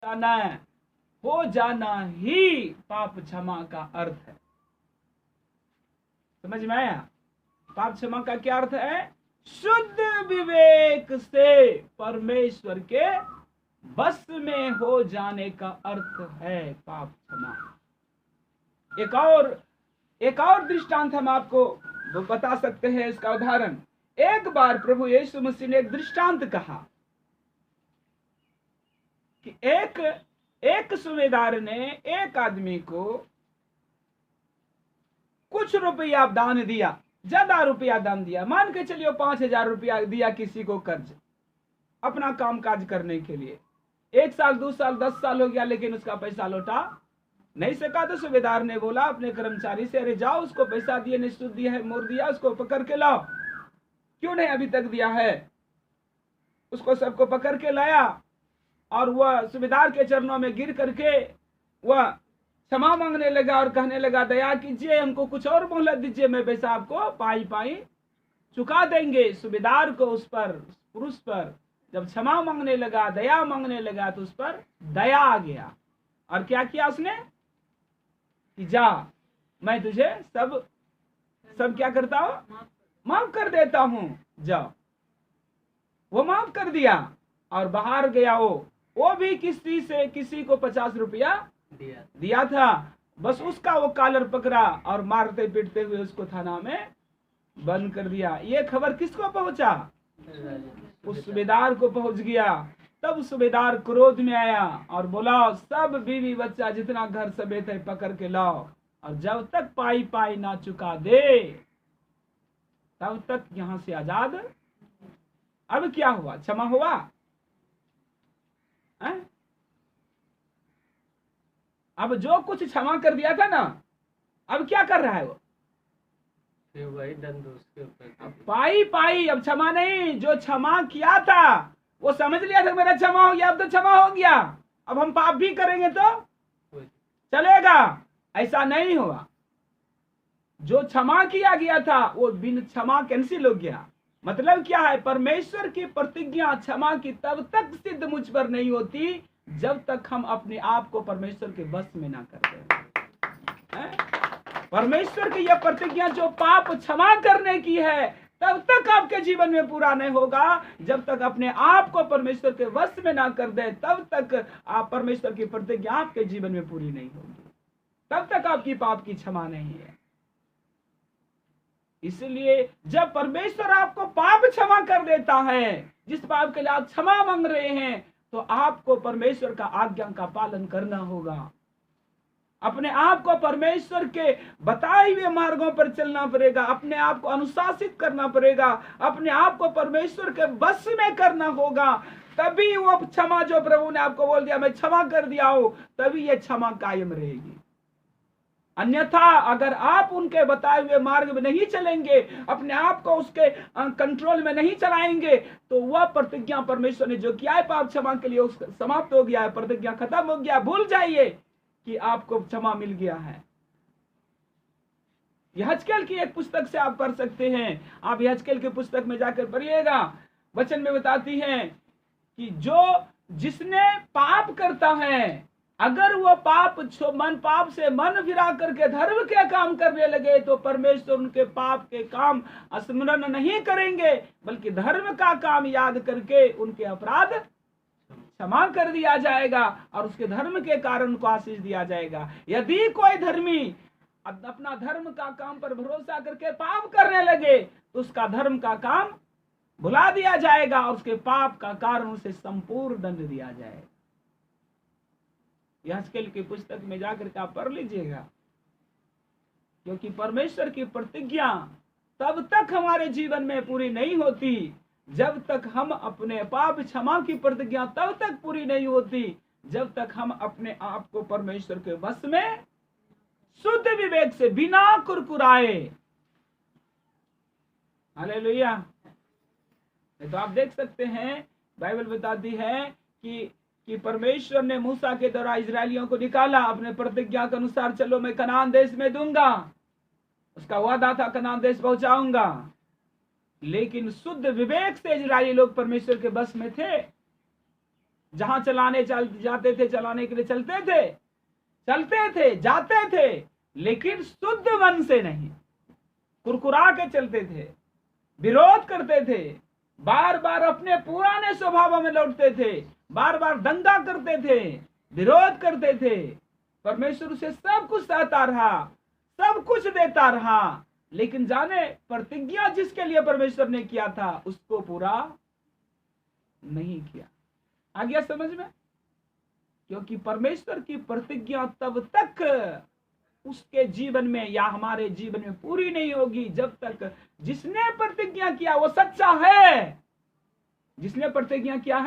जाना हो जाना ही पाप क्षमा का अर्थ है। समझ में आया? पाप क्षमा का क्या अर्थ है? शुद्ध विवेक से परमेश्वर के बस में हो जाने का अर्थ है पाप क्षमा। एक और दृष्टांत हम आपको बता सकते हैं, इसका उदाहरण। एक बार प्रभु यीशु मसीह ने एक दृष्टांत कहा कि एक सूबेदार ने एक आदमी को कुछ रुपया दान दिया, ज्यादा रुपया दान दिया। मान के चलिए 5,000 रुपया दिया किसी को कर्ज, अपना काम काज करने के लिए। 1 साल 2 साल 10 साल हो गया, लेकिन उसका पैसा लौटा नहीं सका। तो सूबेदार ने बोला अपने कर्मचारी से, अरे जाओ उसको पैसा दिए, नहीं सूद दिया है, मोर दिया, उसको पकड़ के लाओ। क्यों नहीं अभी तक दिया है? उसको सबको पकड़ के लाया और वह सूबेदार के चरणों में गिर करके वह क्षमा मांगने लगा और कहने लगा, दया कीजिए, हमको कुछ और मोहलत दीजिए, मैं पैसा आपको पाई चुका देंगे। सूबेदार को उस पर, पुरुष पर जब क्षमा मांगने लगा, दया मांगने लगा, तो उस पर दया आ गया। और क्या किया उसने कि जा, मैं तुझे सब क्या करता हूं, माफ कर देता हूं, जाओ। वो माफ कर दिया और बाहर गया। वो भी किसी को 50 रुपया दिया था। बस उसका वो कॉलर पकड़ा और मारते पीटते हुए उसको थाना में बंद कर दिया। ये खबर किसको पहुंचा? उस सूबेदार को पहुंच गया। तब सूबेदार क्रोध में आया और बोला, सब बीवी बच्चा जितना घर समेत है पकड़ के लाओ, और जब तक पाई ना चुका दे तब तक यहां से आजाद। अब क्या हुआ? क्षमा हुआ? अब जो कुछ क्षमा कर दिया था ना, अब क्या कर रहा है वो? वही दंड उसके ऊपर। पाई अब क्षमा नहीं। जो क्षमा किया था वो समझ लिया था मेरा क्षमा हो गया, अब तो क्षमा हो गया, अब हम पाप भी करेंगे तो चलेगा। ऐसा नहीं हुआ। जो क्षमा किया गया था वो बिन क्षमा कैंसिल हो गया। मतलब क्या है? परमेश्वर की प्रतिज्ञा क्षमा की तब तक सिद्ध मुझ पर नहीं होती जब तक हम अपने आप को परमेश्वर के बस में ना करते हैं। परमेश्वर की यह प्रतिज्ञा जो पाप क्षमा करने की है, तब तक आपके जीवन में पूरा नहीं होगा जब तक अपने आप को परमेश्वर के वश में ना कर दे। तब तक आप परमेश्वर की प्रतिज्ञा आपके जीवन में पूरी नहीं होगी, तब तक आपकी पाप की क्षमा नहीं है। इसलिए जब परमेश्वर आपको पाप क्षमा कर देता है, जिस पाप के लिए आप क्षमा मांग रहे हैं, तो आपको परमेश्वर का आज्ञा का पालन करना होगा। अपने आप को परमेश्वर के बताए हुए मार्गों पर चलना पड़ेगा, अपने आप को अनुशासित करना पड़ेगा, अपने आप को परमेश्वर के बस में करना होगा। तभी वो क्षमा जो प्रभु ने आपको बोल दिया मैं क्षमा कर दिया हूं, तभी ये क्षमा कायम रहेगी। अन्यथा अगर आप उनके बताए हुए मार्ग में नहीं चलेंगे, अपने आप को उसके कंट्रोल में नहीं चलाएंगे, तो वह प्रतिज्ञा परमेश्वर ने जो किया है पाप क्षमा के लिए, उसका समाप्त हो गया है, प्रतिज्ञा खत्म हो गया। भूल जाइए कि आपको क्षमा मिल गया है। यहजकेल की एक पुस्तक से आप पढ़ सकते हैं। आप यहजकेल की पुस्तक में जाकर पढ़िएगा। वचन में बताती है कि जिसने पाप करता है, अगर वो पाप से मन फिरा करके धर्म के काम करने लगे, तो परमेश्वर उनके पाप के काम स्मरण नहीं करेंगे, बल्कि धर्म का काम याद करके उनके अपराध क्षमा कर दिया जाएगा और उसके धर्म के कारण को आशीष दिया जाएगा। यदि कोई धर्मी अपना धर्म का काम पर भरोसा करके पाप करने लगे, तो उसका धर्म का काम भुला दिया जाएगा और उसके पाप का कारण उसे संपूर्ण दंड दिया जाएगा। यहजकेल की पुस्तक में जाकर के आप पढ़ लीजिएगा, क्योंकि परमेश्वर की प्रतिज्ञा तब तक हमारे जीवन में पूरी नहीं होती जब तक हम अपने पाप क्षमा की प्रतिज्ञा तब तक पूरी नहीं होती जब तक हम अपने आप को परमेश्वर के वश में शुद्ध विवेक से बिना कुरकुराए। हालेलुया। तो आप देख सकते हैं, बाइबल बताती है कि परमेश्वर ने मूसा के द्वारा इजरायलियों को निकाला, अपने प्रतिज्ञा के अनुसार चलो मैं कनान देश में दूंगा, उसका वादा था कनान देश पहुंचाऊंगा। लेकिन शुद्ध विवेक से इजरायली लोग परमेश्वर के बस में थे। जहां जाते थे, चलाने के लिए चलते थे, जाते थे, लेकिन शुद्ध मन से नहीं, कुरकुरा के चलते थे, विरोध करते थे, बार बार अपने पुराने स्वभाव में लौटते थे, बार बार दंगा करते थे, विरोध करते थे। परमेश्वर उसे सब कुछ सहता रहा, सब कुछ देता रहा, लेकिन जाने प्रतिज्ञा जिसके लिए परमेश्वर ने किया था उसको पूरा नहीं किया। आ गया समझ में? क्योंकि परमेश्वर की प्रतिज्ञा तब तक उसके जीवन में या हमारे जीवन में पूरी नहीं होगी जब तक जिसने प्रतिज्ञा किया वो सच्चा है। जिसने प्रतिज्ञा किया है